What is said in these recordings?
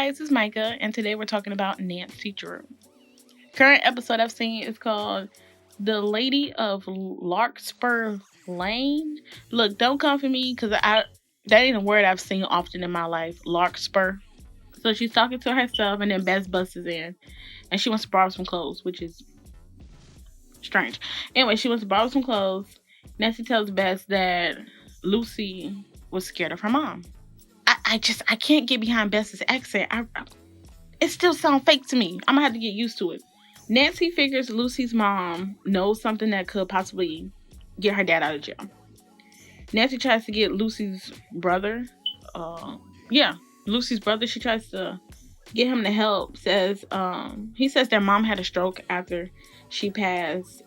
guys, it's Micah, and today we're talking about Nancy Drew. Current episode I've seen is called The Lady of Larkspur Lane. Look, don't come for me, because that ain't a word I've seen often in my life, Larkspur. So she's talking to herself, and then Bess busts in, and she wants to borrow some clothes, which is strange. Anyway, she wants to borrow some clothes. Nancy tells Bess that Lucy was scared of her mom. I can't get behind Bess's accent. It still sounds fake to me. I'm gonna have to get used to it. Nancy figures Lucy's mom knows something that could possibly get her dad out of jail. Nancy tries to get Lucy's brother. Lucy's brother. She tries to get him to help. He says their mom had a stroke after she passed,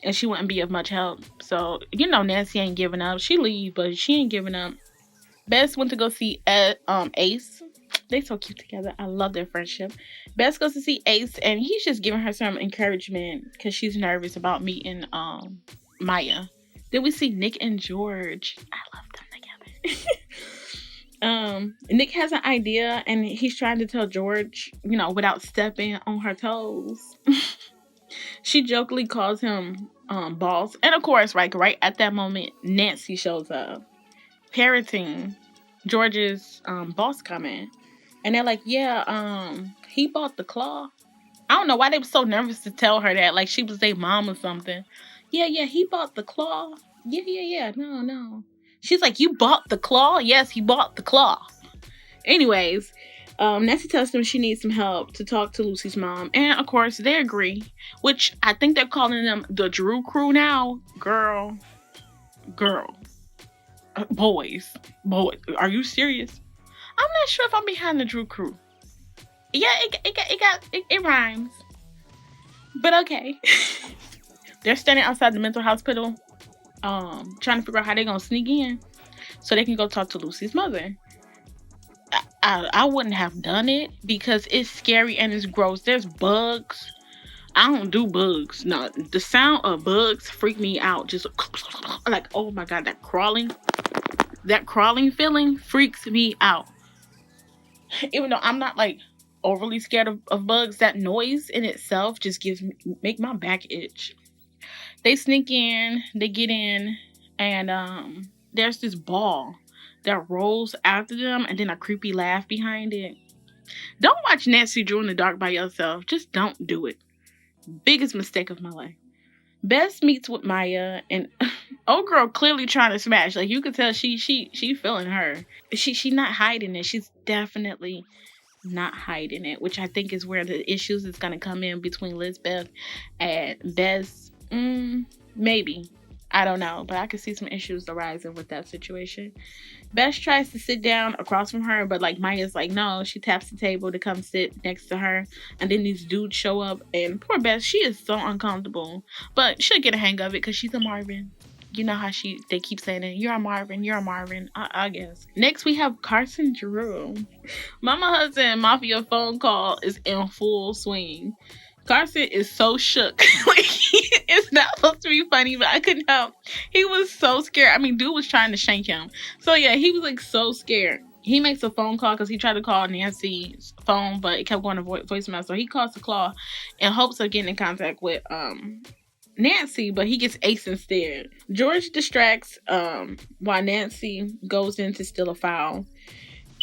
and she wouldn't be of much help. So Nancy ain't giving up. She leave, but she ain't giving up. Bess went to go see Ace. They so cute together. I love their friendship. Bess goes to see Ace, and he's just giving her some encouragement because she's nervous about meeting Maya. Then we see Nick and George. I love them together. Nick has an idea, and he's trying to tell George, without stepping on her toes. She jokingly calls him boss. And of course, right at that moment, Nancy shows up, parroting George's boss comment. And they're like, he bought the claw. I don't know why they were so nervous to tell her that, like she was their mom or something. Yeah, he bought the claw. Yeah, no. She's like, you bought the claw? Yes, he bought the claw. Anyways, Nancy tells them she needs some help to talk to Lucy's mom. And of course, they agree, which I think they're calling them the Drew crew now. Girl. Boys, are you serious? I'm not sure if I'm behind the Drew crew. Yeah, it rhymes. But okay. They're standing outside the mental hospital, trying to figure out how they're gonna sneak in so they can go talk to Lucy's mother. I wouldn't have done it because it's scary and it's gross. There's bugs. I don't do bugs. No, the sound of bugs freak me out. Just like, oh my God, that crawling feeling freaks me out. Even though I'm not like overly scared of bugs, that noise in itself just make my back itch. They sneak in, they get in, and there's this ball that rolls after them, and then a creepy laugh behind it. Don't watch Nancy Drew in the dark by yourself. Just don't do it. Biggest mistake of my life. Bess meets with Maya, and old girl clearly trying to smash. Like, you could tell she feeling her. She not hiding it. She's definitely not hiding it, which I think is where the issues is gonna come in between Lisbeth and Bess. Maybe. I don't know, but I could see some issues arising with that situation. Bess tries to sit down across from her, but like Maya's like, no. She taps the table to come sit next to her, and then these dudes show up, and poor Bess, she is so uncomfortable, but she'll get a hang of it because she's a Marvin. You know how they keep saying it, you're a Marvin, I guess. Next we have Carson Drew. Mama Hudson Mafia phone call is in full swing. Carson is so shook. Like, it's not supposed to be funny, but I couldn't help. He was so scared. I mean, dude was trying to shank him. So yeah, he was like so scared. He makes a phone call because he tried to call Nancy's phone, but it kept going to voicemail. So he calls the Claw in hopes of getting in contact with Nancy, but he gets Ace instead. George distracts while Nancy goes in to steal a file.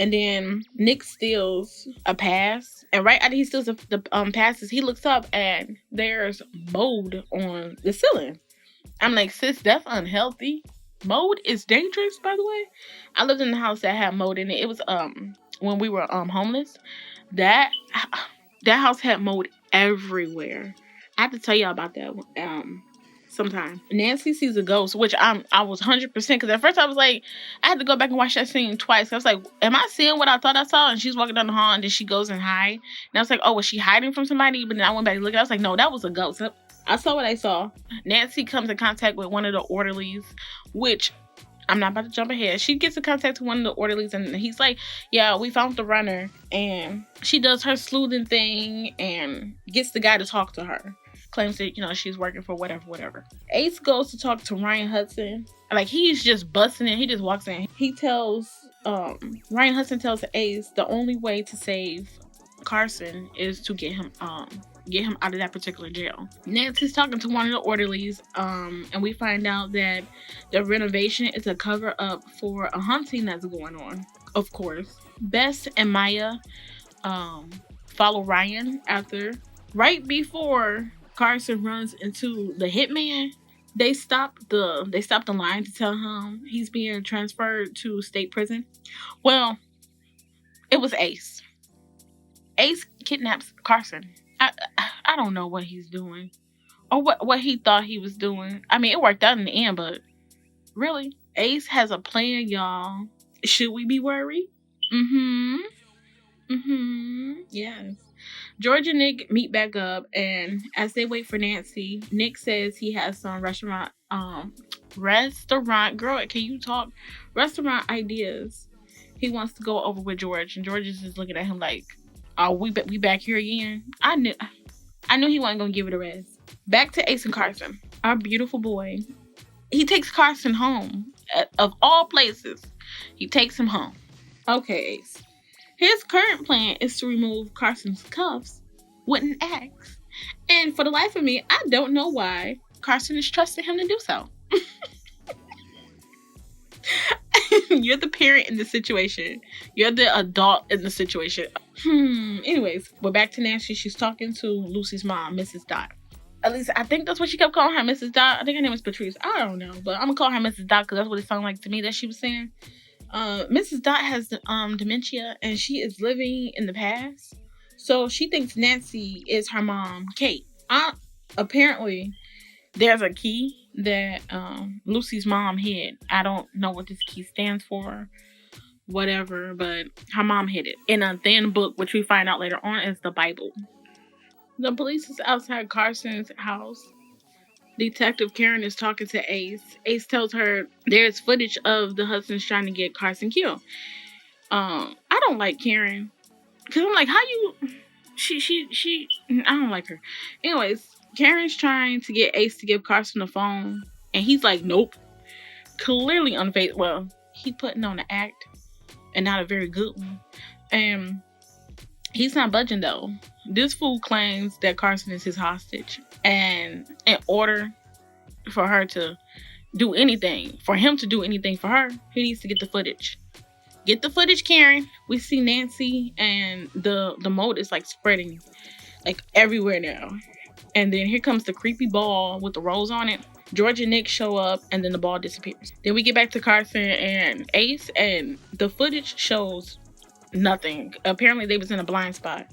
And then Nick steals a pass. And right after he steals the passes, he looks up and there's mold on the ceiling. I'm like, sis, that's unhealthy. Mold is dangerous, by the way. I lived in a house that had mold in it. It was when we were homeless. That house had mold everywhere. I have to tell y'all about that sometime. Nancy sees a ghost, which I was 100% because at first I was like, I had to go back and watch that scene twice. I was like, am I seeing what I thought I saw? And she's walking down the hall and then she goes and hide. And I was like, oh, was she hiding from somebody? But then I went back and looked. I was like, no, that was a ghost. I saw what I saw. Nancy comes in contact with one of the orderlies, which I'm not about to jump ahead. She gets in contact with one of the orderlies and he's like, yeah, we found the runner. And she does her sleuthing thing and gets the guy to talk to her. Claims that, she's working for whatever. Ace goes to talk to Ryan Hudson. Like, he's just busting in. He just walks in. He tells Ryan Hudson tells Ace the only way to save Carson is to get him out of that particular jail. Nancy's talking to one of the orderlies, and we find out that the renovation is a cover up for a hunting that's going on. Of course, Bess and Maya follow Ryan after right before Carson runs into the hitman. They stop the line to tell him he's being transferred to state prison. Well, it was Ace. Ace kidnaps Carson. I don't know what he's doing or what he thought he was doing. I mean, it worked out in the end, but really, Ace has a plan, y'all. Should we be worried? Yes. George and Nick meet back up, and as they wait for Nancy, Nick says he has some restaurant girl, can you talk? Restaurant ideas he wants to go over with George, and George is just looking at him like, "Oh, we back here again." I knew he wasn't gonna give it a rest. Back to Ace and Carson, our beautiful boy. He takes Carson home. Of all places, he takes him home. Okay, Ace. His current plan is to remove Carson's cuffs with an axe. And for the life of me, I don't know why Carson is trusting him to do so. You're the parent in the situation. You're the adult in the situation. Anyways, we're back to Nancy. She's talking to Lucy's mom, Mrs. Dot. At least I think that's what she kept calling her, Mrs. Dot. I think her name is Patrice. I don't know, but I'm gonna call her Mrs. Dot because that's what it sounded like to me that she was saying. Mrs. Dot has dementia, and she is living in the past. So she thinks Nancy is her mom, Kate. Apparently, there's a key that Lucy's mom hid. I don't know what this key stands for, whatever, but her mom hid it in a thin book, which we find out later on is the Bible. The police is outside Carson's house. Detective Karen is talking to Ace. Ace tells her there's footage of the Hudsons trying to get Carson killed. I don't like Karen because I'm like, how you? She. I don't like her. Anyways, Karen's trying to get Ace to give Carson the phone, and he's like, nope. Clearly unfazed. Well, he putting on an act, and not a very good one. And he's not budging though. This fool claims that Carson is his hostage. And in order for her to do anything, for him to do anything for her, he needs to get the footage. Get the footage, Karen. We see Nancy and the mold is like spreading like everywhere now. And then here comes the creepy ball with the rose on it. George and Nick show up and then the ball disappears. Then we get back to Carson and Ace and the footage shows nothing. Apparently they was in a blind spot.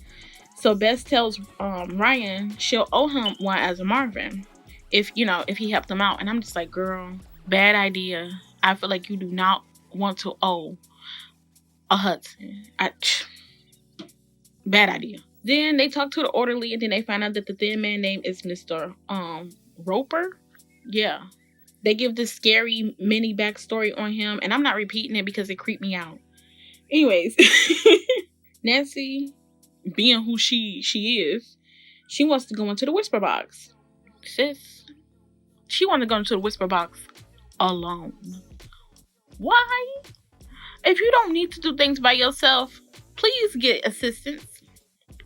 So Bess tells Ryan she'll owe him one as a Marvin if he helped him out. And I'm just like, girl, bad idea. I feel like you do not want to owe a Hudson. Bad idea. Then they talk to the orderly and then they find out that the thin man name is Mr. Roper. Yeah. They give this scary mini backstory on him and I'm not repeating it because it creeped me out. Anyways, Nancy, being who she is, she wants to go into the whisper box. Sis, she wants to go into the whisper box alone. Why? If you don't need to do things by yourself, please get assistance.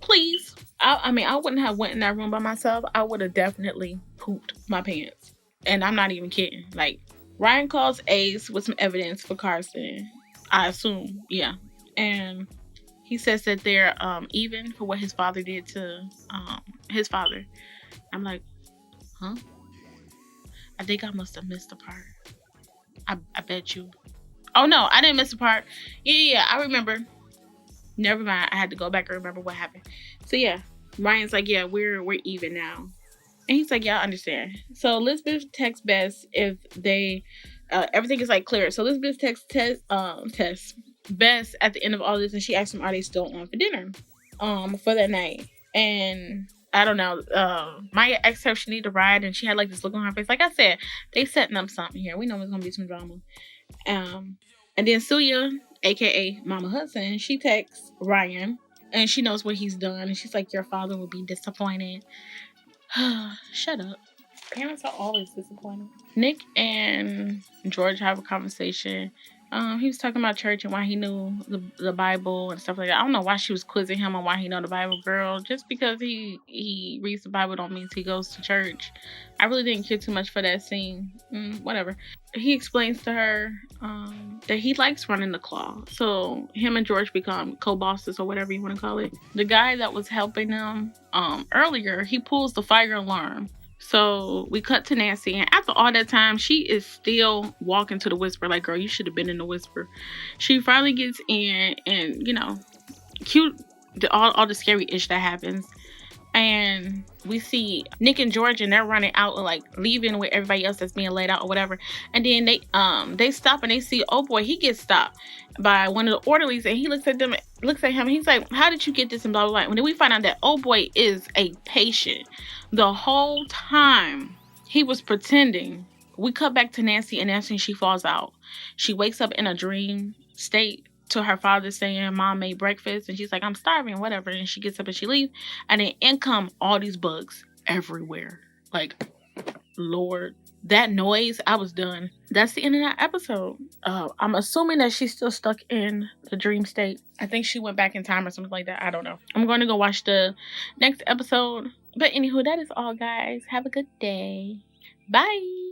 Please. I mean, I wouldn't have went in that room by myself. I would have definitely pooped my pants. And I'm not even kidding. Like, Ryan calls Ace with some evidence for Carson. I assume, yeah. And he says that they're even for what his father did to his father. I'm like, huh? I think I must have missed a part. I bet you. Oh no, I didn't miss a part. Yeah, I remember. Never mind. I had to go back and remember what happened. So yeah, Ryan's like, yeah, we're even now. And he's like, yeah, I understand. So Elizabeth texts Bess if they everything is like clear. So Elizabeth texts Bess at the end of all this, and she asks them, are they still on for dinner for that night? And I don't know, Maya asked her if she needed a ride, and she had like this look on her face. Like I said, they setting up something here. We know there's gonna be some drama. And then Celia, aka Mama Hudson, she texts Ryan and she knows what he's done, and she's like, your father will be disappointed. Shut up. Parents are always disappointed. Nick and George have a conversation, He was talking about church and why he knew the Bible and stuff like that. I don't know why she was quizzing him on why he know the Bible, girl. Just because he reads the Bible don't mean he goes to church. I really didn't care too much for that scene. Whatever. He explains to her that he likes running the claw. So him and George become co-bosses or whatever you want to call it. The guy that was helping them earlier, he pulls the fire alarm. So we cut to Nancy, and after all that time, she is still walking to the whisper. Like, girl, you should have been in the whisper. She finally gets in, and cute, all the scary ish that happens. And we see Nick and George, and they're running out and like leaving with everybody else that's being laid out or whatever. And then they stop and they see, oh boy, he gets stopped by one of the orderlies, and he looks at him, and he's like, how did you get this, and blah blah blah. And then we find out that oh boy is a patient. The whole time he was pretending. We cut back to Nancy, and Nancy, she falls out. She wakes up in a dream state to her father saying, Mom made breakfast, and she's like, I'm starving, whatever. And she gets up and she leaves, and then in come all these bugs everywhere. Like, Lord, that noise, I was done. That's the end of that episode. I'm assuming that she's still stuck in the dream state. I think she went back in time or something like that. I don't know. I'm going to go watch the next episode. But anywho, that is all, guys. Have a good day. Bye.